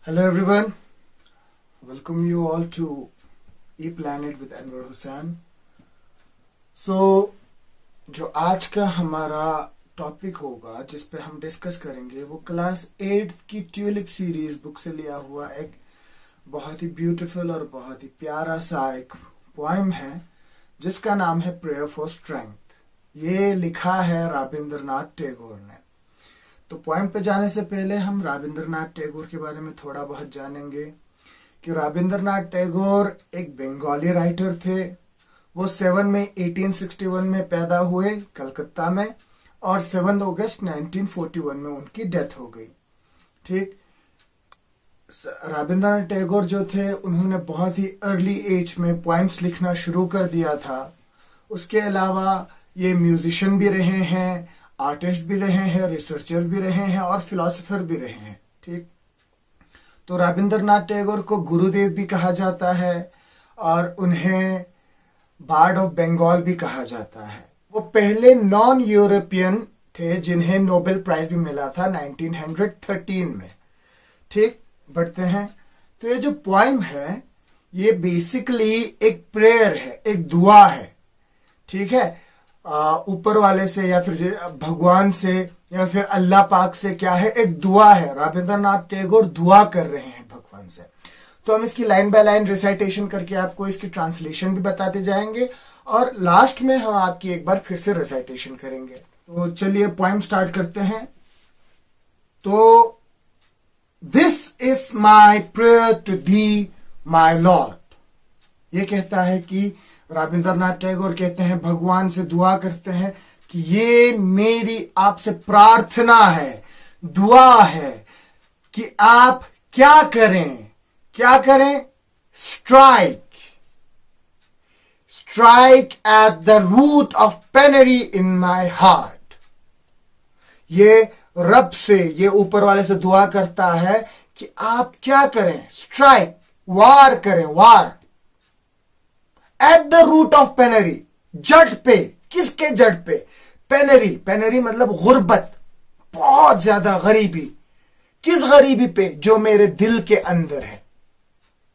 Hello everyone, welcome you all to E-Planet with Anwar Hussain. जो आज का हमारा टॉपिक होगा जिस पे हम डिस्कस करेंगे वो क्लास 8 की ट्यूलिप सीरीज बुक से लिया हुआ एक बहुत ही ब्यूटीफुल और बहुत ही प्यारा सा एक पोएम है जिसका नाम है प्रेयर फॉर स्ट्रेंथ। ये लिखा है रविंद्रनाथ टैगोर ने। तो पोएम पे जाने से पहले हम रविंद्रनाथ टैगोर के बारे में थोड़ा बहुत जानेंगे कि रविंद्रनाथ टैगोर एक बंगाली राइटर थे। वो 7 मई 1861 में पैदा हुए कलकत्ता में और 7 अगस्त 1941 में उनकी डेथ हो गई। ठीक, रविंद्रनाथ टैगोर जो थे उन्होंने बहुत ही अर्ली एज में पोएम्स लिखना शुरू कर दिया था। उसके अलावा ये म्यूजिशियन भी रहे हैं, आर्टिस्ट भी रहे हैं, रिसर्चर भी रहे हैं और फिलोसोफर भी रहे हैं। ठीक, तो रविंद्रनाथ टैगोर को गुरुदेव भी कहा जाता है और उन्हें बार्ड ऑफ बंगाल भी कहा जाता है। वो पहले नॉन यूरोपियन थे जिन्हें नोबेल प्राइज भी मिला था 1913 में। ठीक, बढ़ते हैं। तो ये जो पोएम है ये बेसिकली एक प्रेयर है, एक दुआ है। ठीक है, ऊपर वाले से या फिर भगवान से या फिर अल्लाह पाक से क्या है, एक दुआ है। रविंद्रनाथ टैगोर दुआ कर रहे हैं भगवान से। तो हम इसकी लाइन बाय लाइन रिसाइटेशन करके आपको इसकी ट्रांसलेशन भी बताते जाएंगे और लास्ट में हम आपकी एक बार फिर से रिसाइटेशन करेंगे। तो चलिए पोएम स्टार्ट करते हैं। तो this is my prayer to thee my lord. ये कहता है कि रविंद्रनाथ टैगोर कहते हैं, भगवान से दुआ करते हैं कि ये मेरी आपसे प्रार्थना है, दुआ है कि आप क्या करें, क्या करें? Strike at the root of penury in my heart. ये रब से, ये ऊपर वाले से दुआ करता है कि आप क्या करें? स्ट्राइक, वार करें, वार एट द रूट ऑफ पेनरी, जड़ पे। किसके जड़ पे? पेनरी, पेनरी मतलब गुर्बत, बहुत ज्यादा गरीबी। किस गरीबी पे? जो मेरे दिल के अंदर है।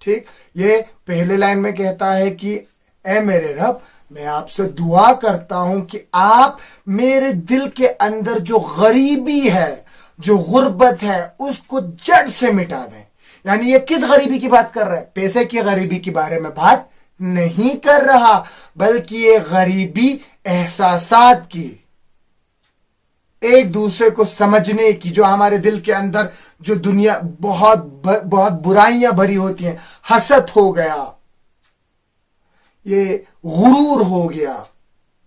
ठीक, ये पहले लाइन में कहता है कि ऐ मेरे रब, मैं आपसे दुआ करता हूं कि आप मेरे दिल के अंदर जो गरीबी है, जो गुर्बत है, उसको जड़ से मिटा दें। यानी ये किस गरीबी की बात कर रहा है? पैसे की गरीबी के बारे में बात नहीं कर रहा, बल्कि ये गरीबी एहसासात की, एक दूसरे को समझने की, जो हमारे दिल के अंदर जो दुनिया बहुत बुराइयां भरी होती हैं, हसद हो गया, ये गुरूर हो गया,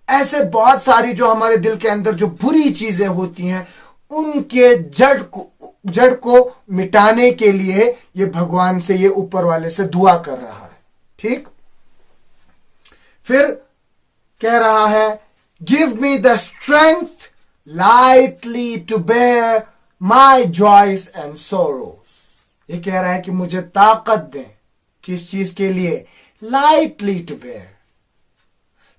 ऐसे बहुत सारी जो हमारे दिल के अंदर जो बुरी चीजें होती हैं, उनके जड़ को मिटाने के लिए ये भगवान से, ये ऊपर वाले से दुआ कर रहा है। ठीक, फिर कह रहा है, give me the strength lightly to bear my joys and sorrows. ये कह रहा है कि मुझे ताकत दें। किस चीज के लिए? लाइटली टू बेयर,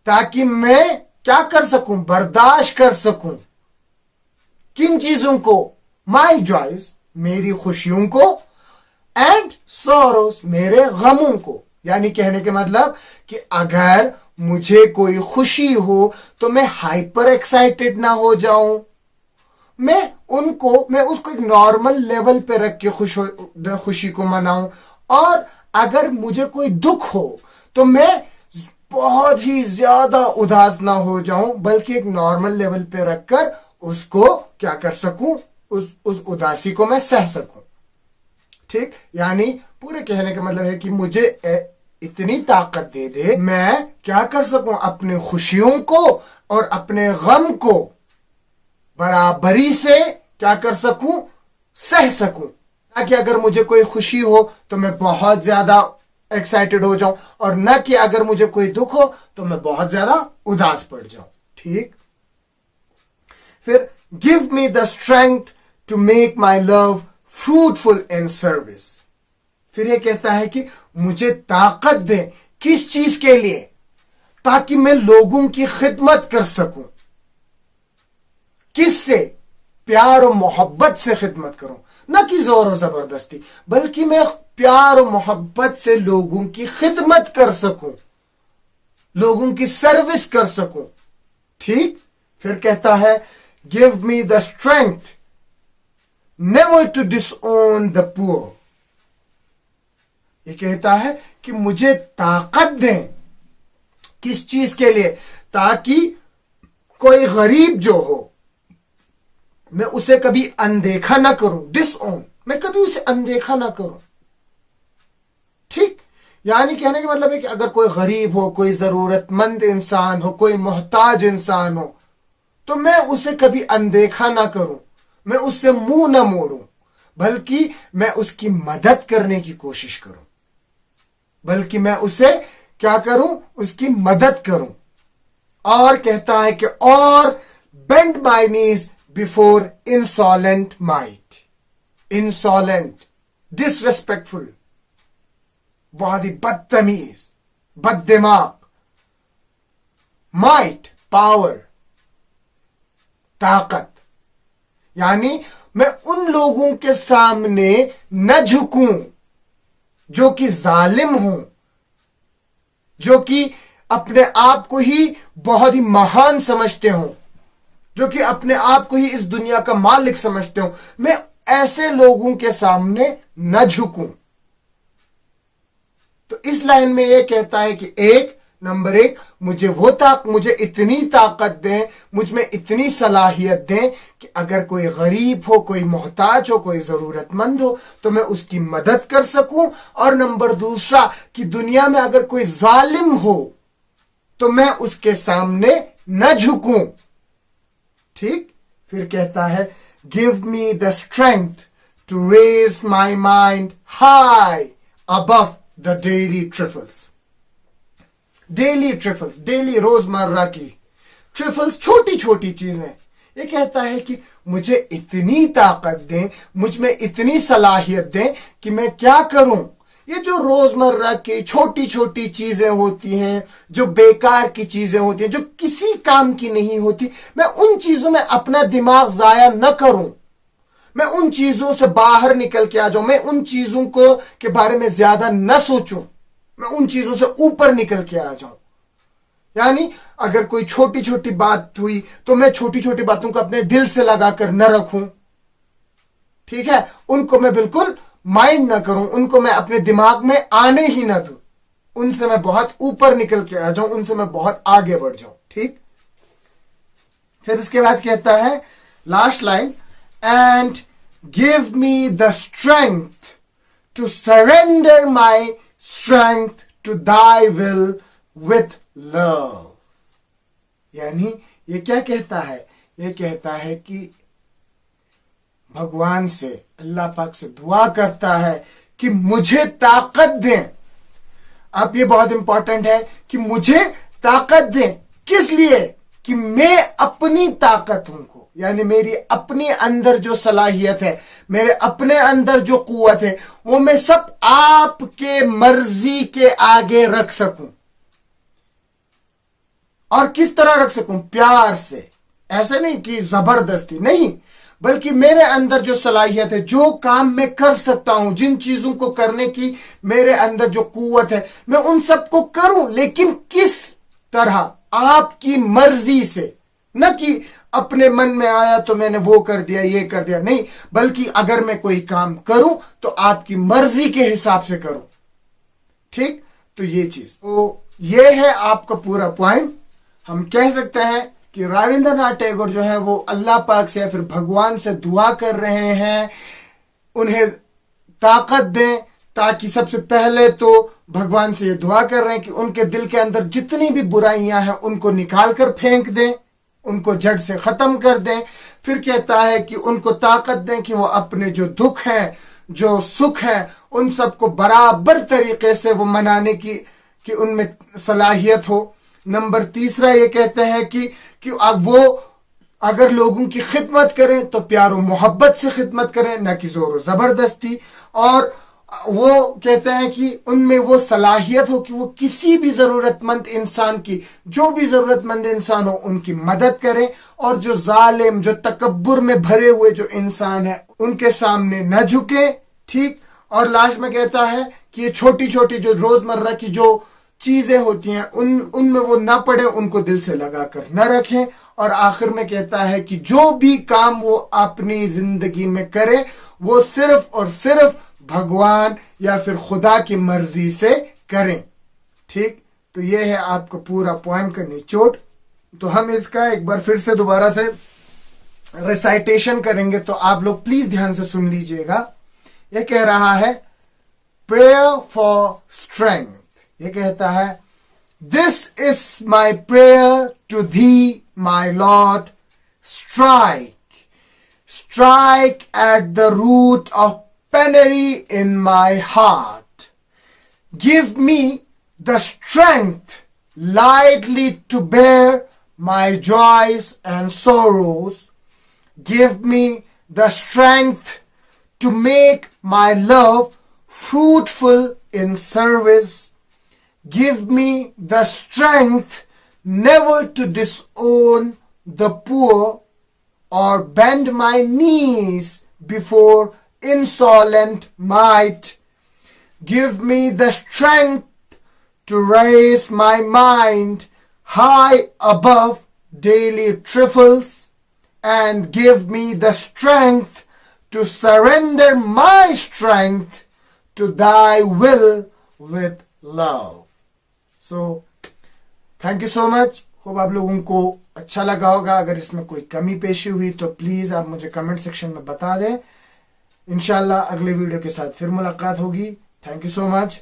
ताकि मैं क्या कर सकूं? बर्दाश्त कर सकूं। किन चीजों को? माई जॉयस, मेरी खुशियों को, एंड सोरोस, मेरे गमों को। यानी कहने के मतलब कि अगर मुझे कोई खुशी हो तो मैं हाइपर एक्साइटेड ना हो जाऊं, मैं उसको एक नॉर्मल लेवल पे रख के खुशी को मनाऊं। और अगर मुझे कोई दुख हो तो मैं बहुत ही ज्यादा उदास ना हो जाऊं, बल्कि एक नॉर्मल लेवल पे रखकर उसको क्या कर सकूं, उस उदासी को मैं सह सकूं। ठीक, यानी पूरे कहने का मतलब है कि मुझे इतनी ताकत दे दे, मैं क्या कर सकूं? अपने खुशियों को और अपने गम को बराबरी से क्या कर सकूं? सह सकूं। ताकि अगर मुझे कोई खुशी हो तो मैं बहुत ज्यादा एक्साइटेड हो जाऊं, और न कि अगर मुझे कोई दुख हो तो मैं बहुत ज्यादा उदास पड़ जाऊं। ठीक, फिर give me the strength to make my love fruitful in service. फिर ये कहता है कि मुझे ताकत दे। किस चीज के लिए? ताकि मैं लोगों की खिदमत कर सकूं। किससे? प्यार और मोहब्बत से खिदमत करूं, न कि जोर और जबरदस्ती, बल्कि मैं प्यार और मोहब्बत से लोगों की खिदमत कर सकूं, लोगों की सर्विस कर सकूं। ठीक। फिर कहता है give me the strength never to disown the poor. ये कहता है कि मुझे ताकत दें। किस चीज के लिए? ताकि कोई गरीब जो हो मैं उसे कभी अनदेखा ना करूं। डिसओन, मैं कभी उसे अनदेखा ना करूं। ठीक। यानी कहने का मतलब है कि अगर कोई गरीब हो, कोई जरूरतमंद इंसान हो, कोई मोहताज इंसान हो, तो मैं उसे कभी अनदेखा ना करूं, मैं उससे मुंह ना मोड़ूं, बल्कि मैं उसकी मदद करने की कोशिश करूं, बल्कि मैं उसे क्या करूं? उसकी मदद करूं। और कहता है कि और bend my knees before insolent might. Insolent, disrespectful, बहुत ही बदतमीज, बददिमाग। माइट, पावर, ताकत। यानी मैं उन लोगों के सामने न झुकूं जो कि जालिम हों, जो कि अपने आप को ही बहुत ही महान समझते हों, जो कि अपने आप को ही इस दुनिया का मालिक समझते हो। मैं ऐसे लोगों के सामने न झुकूं। तो इस लाइन में यह कहता है कि नंबर एक, मुझे इतनी ताकत दें, मुझ में इतनी सलाहियत दें कि अगर कोई गरीब हो, कोई मोहताज हो, कोई जरूरतमंद हो, तो मैं उसकी मदद कर सकूं। और नंबर दूसरा कि दुनिया में अगर कोई जालिम हो तो मैं उसके सामने न झुकूं। ठीक। फिर कहता है give me the strength to raise my mind high above the daily trifles. Daily trifles, daily रोजमर्रा की ट्रिफल्स, छोटी छोटी चीजें। ये कहता है कि मुझे इतनी ताकत दें, मुझ में इतनी सलाहियत दें कि मैं क्या करूं। ये जो रोजमर्रा की छोटी छोटी चीजें होती हैं, जो बेकार की चीजें होती हैं, जो किसी काम की नहीं होती, मैं उन चीजों में अपना दिमाग जाया न करूं, मैं उन चीजों से बाहर निकल के आ जाऊं, मैं उन चीजों को के बारे में ज्यादा न सोचूं, मैं उन चीजों से ऊपर निकल के आ जाऊं। यानी अगर कोई छोटी छोटी बात हुई तो मैं छोटी छोटी बातों को अपने दिल से लगाकर न रखूं। ठीक है। उनको मैं बिल्कुल माइंड ना करूं, उनको मैं अपने दिमाग में आने ही ना दूं, उनसे मैं बहुत ऊपर निकल के आ जाऊं, उनसे मैं बहुत आगे बढ़ जाऊं। ठीक। फिर इसके बाद कहता है last line, and give me the strength to surrender my strength to thy will with love. यानी ये क्या कहता है? ये कहता है कि भगवान से, अल्लाह पाक से दुआ करता है कि मुझे ताकत दें। अब ये बहुत इंपॉर्टेंट है कि मुझे ताकत दें। किस लिए? कि मैं अपनी ताकत को, यानी मेरी अपने अंदर जो सलाहियत है, मेरे अपने अंदर जो कुव्वत है, वो मैं सब आपके मर्जी के आगे रख सकूं। और किस तरह रख सकूं? प्यार से। ऐसे नहीं कि जबरदस्ती, नहीं, बल्कि मेरे अंदर जो सलाहियत है, जो काम मैं कर सकता हूं, जिन चीजों को करने की मेरे अंदर जो कुव्वत है, मैं उन सबको करूं, लेकिन किस तरह? आपकी मर्जी से। न कि अपने मन में आया तो मैंने वो कर दिया, ये कर दिया, नहीं, बल्कि अगर मैं कोई काम करूं तो आपकी मर्जी के हिसाब से करूं। ठीक। तो ये चीज, तो ये है आपका पूरा पॉइंट। हम कह सकते हैं कि रविंद्रनाथ टैगोर जो है वो अल्लाह पाक से या फिर भगवान से दुआ कर रहे हैं, उन्हें ताकत दें, ताकि सबसे पहले तो भगवान से ये दुआ कर रहे हैं कि उनके दिल के अंदर जितनी भी बुराइयां हैं उनको निकाल कर फेंक दें, उनको जड़ से खत्म कर दें। फिर कहता है कि उनको ताकत दें कि वो अपने जो दुख है, जो सुख है, उन सबको बराबर तरीके से वो मनाने की उनमें सलाहियत हो। नंबर तीसरा ये कहते हैं कि अब वो अगर लोगों की खिदमत करें तो प्यार और मोहब्बत से खिदमत करें, न कि जोर और जबरदस्ती। और वो कहते हैं कि उनमें वो सलाहियत हो कि वो किसी भी जरूरतमंद इंसान की, जो भी जरूरतमंद इंसान हो, उनकी मदद करें। और जो जालिम, जो तकब्बुर में भरे हुए जो इंसान है, उनके सामने न झुके, ठीक। और लास्ट में कहता है कि ये छोटी छोटी जो रोजमर्रा की जो चीजें होती हैं उनमें वो ना पड़े, उनको दिल से लगा कर न रखें। और आखिर में कहता है कि जो भी काम वो अपनी जिंदगी में करे वो सिर्फ और सिर्फ भगवान या फिर खुदा की मर्जी से करें, ठीक। तो ये है आपका पूरा पॉइंट का निचोड़। तो हम इसका एक बार फिर से दोबारा से रिसाइटेशन करेंगे, तो आप लोग प्लीज ध्यान से सुन लीजिएगा। ये कह रहा है प्रेयर फॉर स्ट्रेंथ। ये कहता है this is my prayer to thee my lord, strike at the root of penury in my heart. Give me the strength lightly to bear my joys and sorrows. Give me the strength to make my love fruitful in service. Give me the strength never to disown the poor or bend my knees before insolent might. Give me the strength to raise my mind high above daily trifles, and give me the strength to surrender my strength to thy will with love. So, thank you so much. Hope आप लोगों को अच्छा लगा होगा। अगर इसमें कोई कमी पेशी हुई तो प्लीज आप मुझे कमेंट सेक्शन में बता दें। इंशाल्लाह अगले वीडियो के साथ फिर मुलाकात होगी। Thank you so much.